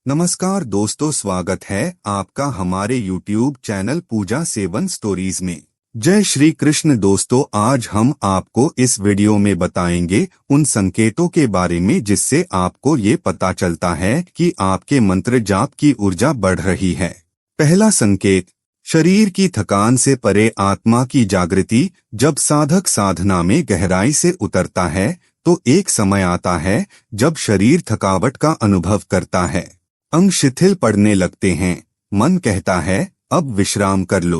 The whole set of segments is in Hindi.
नमस्कार दोस्तों, स्वागत है आपका हमारे YouTube चैनल पूजा सेवन स्टोरीज में। जय श्री कृष्ण दोस्तों, आज हम आपको इस वीडियो में बताएंगे उन संकेतों के बारे में जिससे आपको ये पता चलता है कि आपके मंत्र जाप की ऊर्जा बढ़ रही है। पहला संकेत, शरीर की थकान से परे आत्मा की जागृति। जब साधक साधना में गहराई से उतरता है तो एक समय आता है जब शरीर थकावट का अनुभव करता है, अंग शिथिल पड़ने लगते हैं, मन कहता है अब विश्राम कर लो।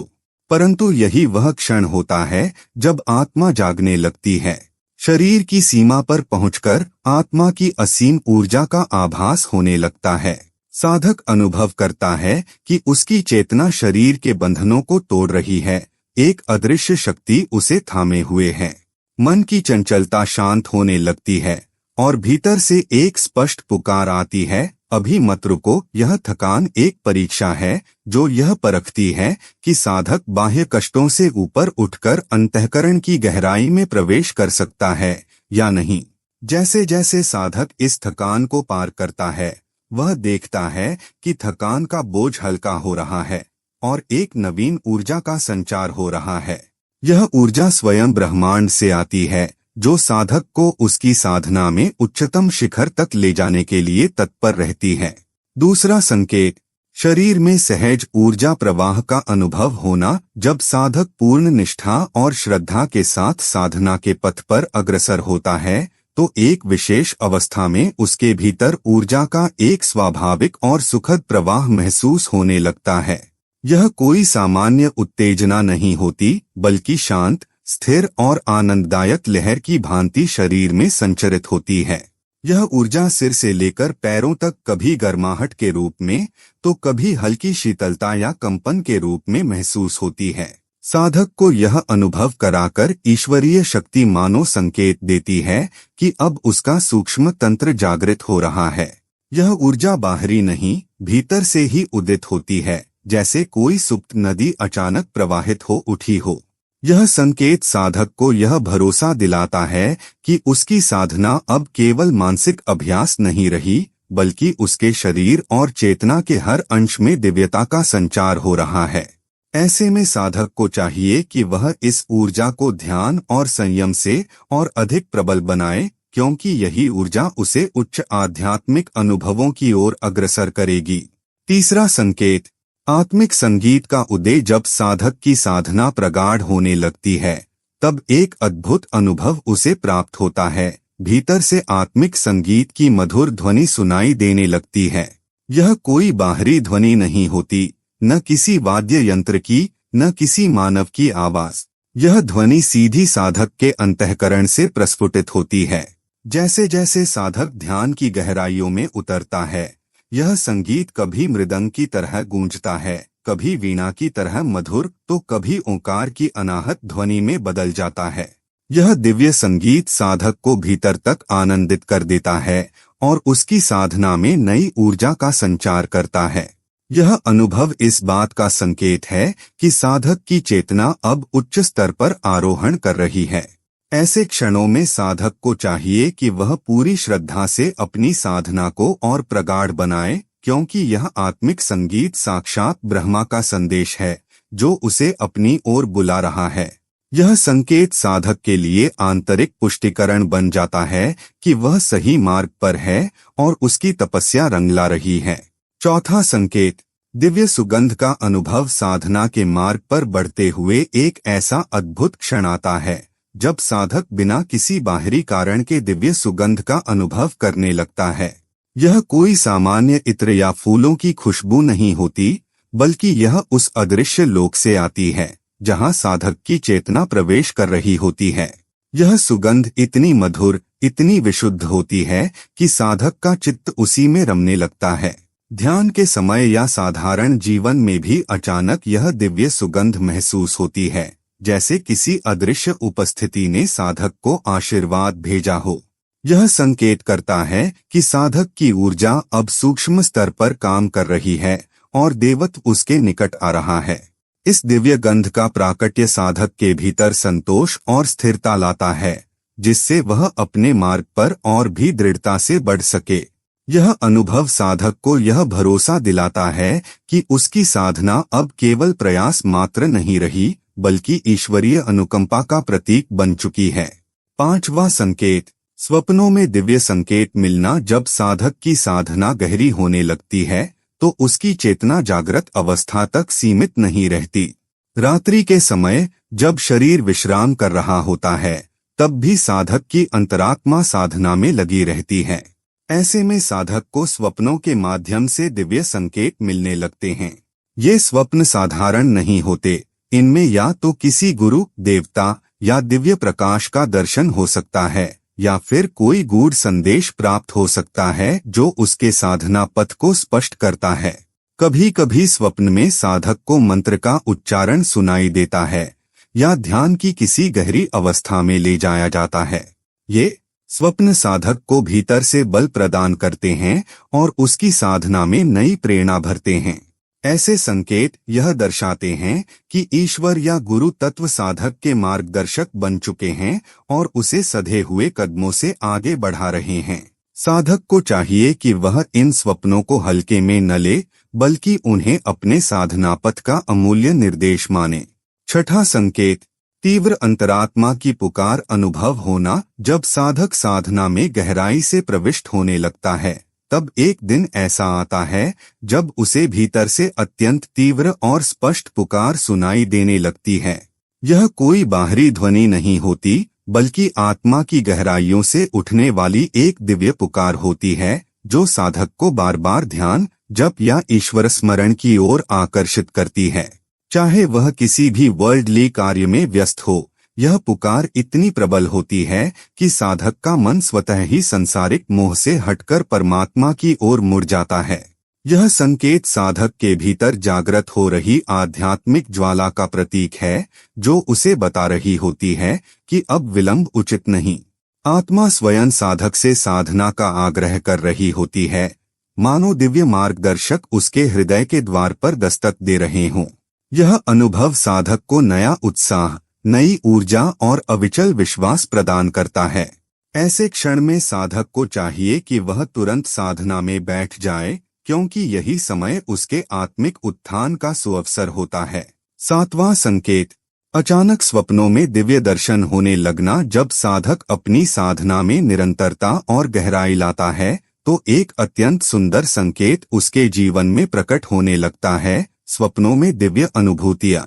परंतु यही वह क्षण होता है जब आत्मा जागने लगती है। शरीर की सीमा पर पहुंचकर आत्मा की असीम ऊर्जा का आभास होने लगता है। साधक अनुभव करता है कि उसकी चेतना शरीर के बंधनों को तोड़ रही है, एक अदृश्य शक्ति उसे थामे हुए है। मन की चंचलता शांत होने लगती है और भीतर से एक स्पष्ट पुकार आती है, अभी मत रुको। यह थकान एक परीक्षा है जो यह परखती है कि साधक बाह्य कष्टों से ऊपर उठकर अंतःकरण की गहराई में प्रवेश कर सकता है या नहीं। जैसे जैसे साधक इस थकान को पार करता है, वह देखता है कि थकान का बोझ हल्का हो रहा है और एक नवीन ऊर्जा का संचार हो रहा है। यह ऊर्जा स्वयं ब्रह्मांड से आती है, जो साधक को उसकी साधना में उच्चतम शिखर तक ले जाने के लिए तत्पर रहती है। दूसरा संकेत, शरीर में सहज ऊर्जा प्रवाह का अनुभव होना। जब साधक पूर्ण निष्ठा और श्रद्धा के साथ साधना के पथ पर अग्रसर होता है तो एक विशेष अवस्था में उसके भीतर ऊर्जा का एक स्वाभाविक और सुखद प्रवाह महसूस होने लगता है। यह कोई सामान्य उत्तेजना नहीं होती, बल्कि शांत, स्थिर और आनंददायक लहर की भांति शरीर में संचरित होती है। यह ऊर्जा सिर से लेकर पैरों तक कभी गर्माहट के रूप में तो कभी हल्की शीतलता या कंपन के रूप में महसूस होती है। साधक को यह अनुभव कराकर ईश्वरीय शक्ति मानो संकेत देती है कि अब उसका सूक्ष्म तंत्र जागृत हो रहा है। यह ऊर्जा बाहरी नहीं, भीतर से ही उदित होती है, जैसे कोई सुप्त नदी अचानक प्रवाहित हो उठी हो। यह संकेत साधक को यह भरोसा दिलाता है कि उसकी साधना अब केवल मानसिक अभ्यास नहीं रही, बल्कि उसके शरीर और चेतना के हर अंश में दिव्यता का संचार हो रहा है। ऐसे में साधक को चाहिए कि वह इस ऊर्जा को ध्यान और संयम से और अधिक प्रबल बनाए, क्योंकि यही ऊर्जा उसे उच्च आध्यात्मिक अनुभवों की ओर अग्रसर करेगी। तीसरा संकेत, आत्मिक संगीत का उदय। जब साधक की साधना प्रगाढ़ होने लगती है तब एक अद्भुत अनुभव उसे प्राप्त होता है। भीतर से आत्मिक संगीत की मधुर ध्वनि सुनाई देने लगती है। यह कोई बाहरी ध्वनि नहीं होती, न किसी वाद्य यंत्र की, न किसी मानव की आवाज। यह ध्वनि सीधी साधक के अंतःकरण से प्रस्फुटित होती है। जैसे जैसे साधक ध्यान की गहराइयों में उतरता है, यह संगीत कभी मृदंग की तरह गूंजता है, कभी वीणा की तरह मधुर, तो कभी ओंकार की अनाहत ध्वनि में बदल जाता है। यह दिव्य संगीत साधक को भीतर तक आनंदित कर देता है और उसकी साधना में नई ऊर्जा का संचार करता है। यह अनुभव इस बात का संकेत है कि साधक की चेतना अब उच्च स्तर पर आरोहण कर रही है। ऐसे क्षणों में साधक को चाहिए कि वह पूरी श्रद्धा से अपनी साधना को और प्रगाढ़ बनाए, क्योंकि यह आत्मिक संगीत साक्षात ब्रह्मा का संदेश है जो उसे अपनी ओर बुला रहा है। यह संकेत साधक के लिए आंतरिक पुष्टिकरण बन जाता है कि वह सही मार्ग पर है और उसकी तपस्या रंग ला रही है। चौथा संकेत, दिव्य सुगंध का अनुभव। साधना के मार्ग पर बढ़ते हुए एक ऐसा अद्भुत क्षण आता है जब साधक बिना किसी बाहरी कारण के दिव्य सुगंध का अनुभव करने लगता है। यह कोई सामान्य इत्र या फूलों की खुशबू नहीं होती, बल्कि यह उस अदृश्य लोक से आती है जहां साधक की चेतना प्रवेश कर रही होती है। यह सुगंध इतनी मधुर, इतनी विशुद्ध होती है कि साधक का चित्त उसी में रमने लगता है। ध्यान के समय या साधारण जीवन में भी अचानक यह दिव्य सुगंध महसूस होती है, जैसे किसी अदृश्य उपस्थिति ने साधक को आशीर्वाद भेजा हो। यह संकेत करता है कि साधक की ऊर्जा अब सूक्ष्म स्तर पर काम कर रही है और देवत्व उसके निकट आ रहा है। इस दिव्य गंध का प्राकट्य साधक के भीतर संतोष और स्थिरता लाता है, जिससे वह अपने मार्ग पर और भी दृढ़ता से बढ़ सके। यह अनुभव साधक को यह भरोसा दिलाता है कि उसकी साधना अब केवल प्रयास मात्र नहीं रही, बल्कि ईश्वरीय अनुकंपा का प्रतीक बन चुकी है। पांचवा संकेत, स्वप्नों में दिव्य संकेत मिलना। जब साधक की साधना गहरी होने लगती है तो उसकी चेतना जागृत अवस्था तक सीमित नहीं रहती। रात्रि के समय जब शरीर विश्राम कर रहा होता है, तब भी साधक की अंतरात्मा साधना में लगी रहती है। ऐसे में साधक को स्वप्नों के माध्यम से दिव्य संकेत मिलने लगते हैं। ये स्वप्न साधारण नहीं होते, इनमें या तो किसी गुरु, देवता या दिव्य प्रकाश का दर्शन हो सकता है, या फिर कोई गूढ़ संदेश प्राप्त हो सकता है जो उसके साधना पथ को स्पष्ट करता है। कभी कभी स्वप्न में साधक को मंत्र का उच्चारण सुनाई देता है या ध्यान की किसी गहरी अवस्था में ले जाया जाता है। ये स्वप्न साधक को भीतर से बल प्रदान करते हैं और उसकी साधना में नई प्रेरणा भरते हैं। ऐसे संकेत यह दर्शाते हैं कि ईश्वर या गुरु तत्व साधक के मार्गदर्शक बन चुके हैं और उसे सधे हुए कदमों से आगे बढ़ा रहे हैं। साधक को चाहिए कि वह इन स्वप्नों को हल्के में न ले, बल्कि उन्हें अपने साधना पथ का अमूल्य निर्देश माने। छठा संकेत, तीव्र अंतरात्मा की पुकार अनुभव होना। जब साधक साधना में गहराई से प्रविष्ट होने लगता है, तब एक दिन ऐसा आता है जब उसे भीतर से अत्यंत तीव्र और स्पष्ट पुकार सुनाई देने लगती है। यह कोई बाहरी ध्वनि नहीं होती, बल्कि आत्मा की गहराइयों से उठने वाली एक दिव्य पुकार होती है, जो साधक को बार बार ध्यान, जप या ईश्वर स्मरण की ओर आकर्षित करती है। चाहे वह किसी भी वर्ल्डली कार्य में व्यस्त हो, यह पुकार इतनी प्रबल होती है कि साधक का मन स्वतः ही संसारिक मोह से हटकर परमात्मा की ओर मुड़ जाता है। यह संकेत साधक के भीतर जागृत हो रही आध्यात्मिक ज्वाला का प्रतीक है, जो उसे बता रही होती है कि अब विलंब उचित नहीं। आत्मा स्वयं साधक से साधना का आग्रह कर रही होती है, मानो दिव्य मार्गदर्शक उसके हृदय के द्वार पर दस्तक दे रहे हों। यह अनुभव साधक को नया उत्साह, नई ऊर्जा और अविचल विश्वास प्रदान करता है। ऐसे क्षण में साधक को चाहिए कि वह तुरंत साधना में बैठ जाए, क्योंकि यही समय उसके आत्मिक उत्थान का सुअवसर होता है। सातवां संकेत, अचानक स्वप्नों में दिव्य दर्शन होने लगना। जब साधक अपनी साधना में निरंतरता और गहराई लाता है, तो एक अत्यंत सुंदर संकेत उसके जीवन में प्रकट होने लगता है, स्वप्नों में दिव्य अनुभूतियां।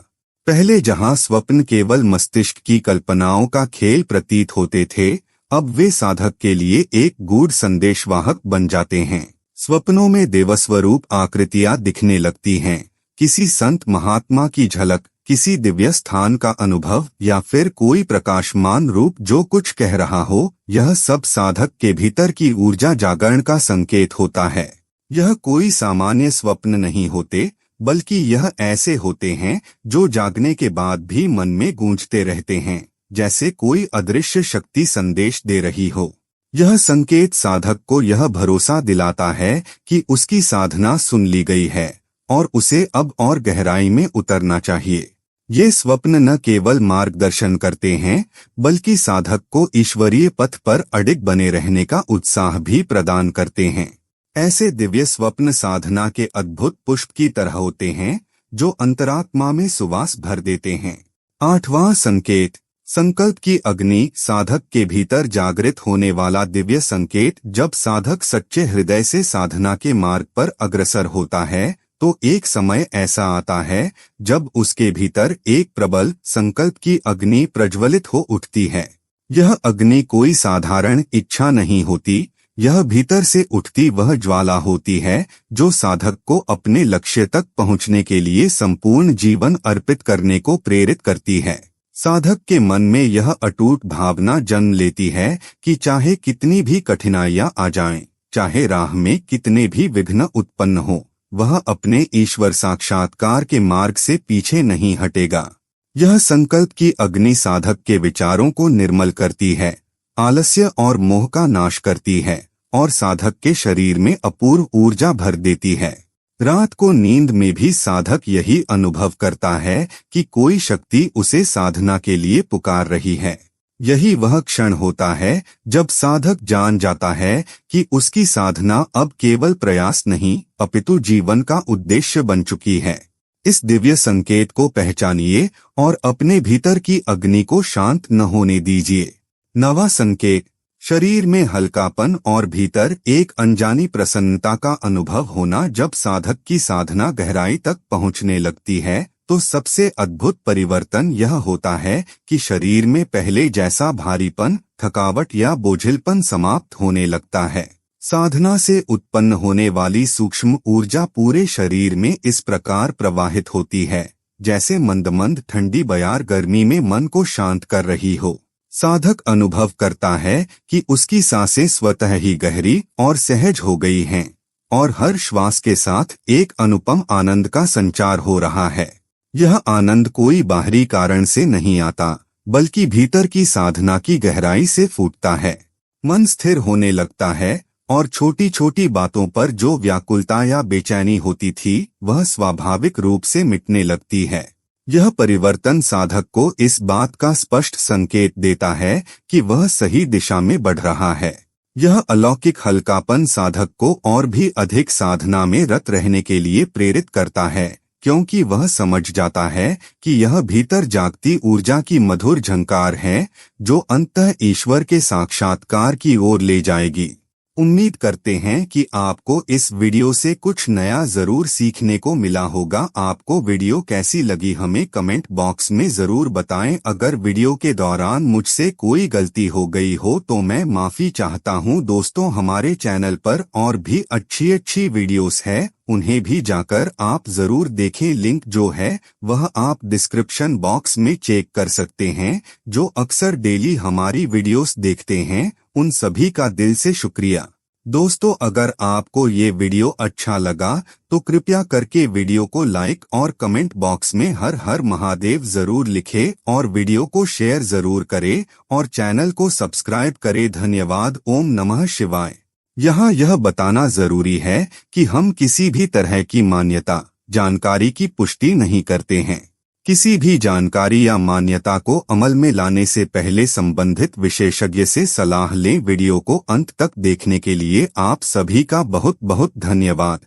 पहले जहां स्वप्न केवल मस्तिष्क की कल्पनाओं का खेल प्रतीत होते थे, अब वे साधक के लिए एक गूढ़ संदेशवाहक बन जाते हैं। स्वप्नों में देवस्वरूप आकृतियां दिखने लगती हैं, किसी संत महात्मा की झलक, किसी दिव्य स्थान का अनुभव या फिर कोई प्रकाशमान रूप जो कुछ कह रहा हो। यह सब साधक के भीतर की ऊर्जा जागरण का संकेत होता है। यह कोई सामान्य स्वप्न नहीं होते, बल्कि यह ऐसे होते हैं जो जागने के बाद भी मन में गूंजते रहते हैं, जैसे कोई अदृश्य शक्ति संदेश दे रही हो। यह संकेत साधक को यह भरोसा दिलाता है कि उसकी साधना सुन ली गई है और उसे अब और गहराई में उतरना चाहिए। ये स्वप्न न केवल मार्गदर्शन करते हैं, बल्कि साधक को ईश्वरीय पथ पर अडिग बने रहने का उत्साह भी प्रदान करते हैं। ऐसे दिव्य स्वप्न साधना के अद्भुत पुष्प की तरह होते हैं, जो अंतरात्मा में सुवास भर देते हैं। आठवां संकेत, संकल्प की अग्नि। साधक के भीतर जागृत होने वाला दिव्य संकेत। जब साधक सच्चे हृदय से साधना के मार्ग पर अग्रसर होता है, तो एक समय ऐसा आता है जब उसके भीतर एक प्रबल संकल्प की अग्नि प्रज्वलित हो उठती है। यह अग्नि कोई साधारण इच्छा नहीं होती, यह भीतर से उठती वह ज्वाला होती है जो साधक को अपने लक्ष्य तक पहुंचने के लिए संपूर्ण जीवन अर्पित करने को प्रेरित करती है। साधक के मन में यह अटूट भावना जन्म लेती है कि चाहे कितनी भी कठिनाइयां आ जाएं, चाहे राह में कितने भी विघ्न उत्पन्न हो, वह अपने ईश्वर साक्षात्कार के मार्ग से पीछे नहीं हटेगा। यह संकल्प की अग्नि साधक के विचारों को निर्मल करती है, आलस्य और मोह का नाश करती है और साधक के शरीर में अपूर्व ऊर्जा भर देती है। रात को नींद में भी साधक यही अनुभव करता है कि कोई शक्ति उसे साधना के लिए पुकार रही है। यही वह क्षण होता है जब साधक जान जाता है कि उसकी साधना अब केवल प्रयास नहीं अपितु जीवन का उद्देश्य बन चुकी है। इस दिव्य संकेत को पहचानिए और अपने भीतर की अग्नि को शांत न होने दीजिए। नवा संकेत, शरीर में हल्कापन और भीतर एक अनजानी प्रसन्नता का अनुभव होना। जब साधक की साधना गहराई तक पहुंचने लगती है तो सबसे अद्भुत परिवर्तन यह होता है कि शरीर में पहले जैसा भारीपन, थकावट या बोझिलपन समाप्त होने लगता है। साधना से उत्पन्न होने वाली सूक्ष्म ऊर्जा पूरे शरीर में इस प्रकार प्रवाहित होती है जैसे मंद मंद ठंडी बयार गर्मी में मन को शांत कर रही हो। साधक अनुभव करता है कि उसकी सांसें स्वतः ही गहरी और सहज हो गई हैं और हर श्वास के साथ एक अनुपम आनंद का संचार हो रहा है। यह आनंद कोई बाहरी कारण से नहीं आता बल्कि भीतर की साधना की गहराई से फूटता है। मन स्थिर होने लगता है और छोटी छोटी बातों पर जो व्याकुलता या बेचैनी होती थी वह स्वाभाविक रूप से मिटने लगती है। यह परिवर्तन साधक को इस बात का स्पष्ट संकेत देता है कि वह सही दिशा में बढ़ रहा है। यह अलौकिक हल्कापन साधक को और भी अधिक साधना में रत रहने के लिए प्रेरित करता है, क्योंकि वह समझ जाता है कि यह भीतर जागती ऊर्जा की मधुर झंकार है जो अंततः ईश्वर के साक्षात्कार की ओर ले जाएगी। उम्मीद करते हैं कि आपको इस वीडियो से कुछ नया जरूर सीखने को मिला होगा। आपको वीडियो कैसी लगी हमें कमेंट बॉक्स में जरूर बताएं। अगर वीडियो के दौरान मुझसे कोई गलती हो गई हो तो मैं माफी चाहता हूं। दोस्तों, हमारे चैनल पर और भी अच्छी वीडियोस है, उन्हें भी जाकर आप जरूर देखें। लिंक जो है वह आप डिस्क्रिप्शन बॉक्स में चेक कर सकते हैं। जो अक्सर डेली हमारी वीडियोस देखते हैं उन सभी का दिल से शुक्रिया। दोस्तों, अगर आपको ये वीडियो अच्छा लगा तो कृपया करके वीडियो को लाइक और कमेंट बॉक्स में हर हर महादेव जरूर लिखें और वीडियो को शेयर जरूर करें और चैनल को सब्सक्राइब करें। धन्यवाद। ओम नमः शिवाय। यहाँ यह बताना जरूरी है कि हम किसी भी तरह की मान्यता, जानकारी की पुष्टि नहीं करते हैं। किसी भी जानकारी या मान्यता को अमल में लाने से पहले संबंधित विशेषज्ञ से सलाह लें। वीडियो को अंत तक देखने के लिए आप सभी का बहुत बहुत धन्यवाद।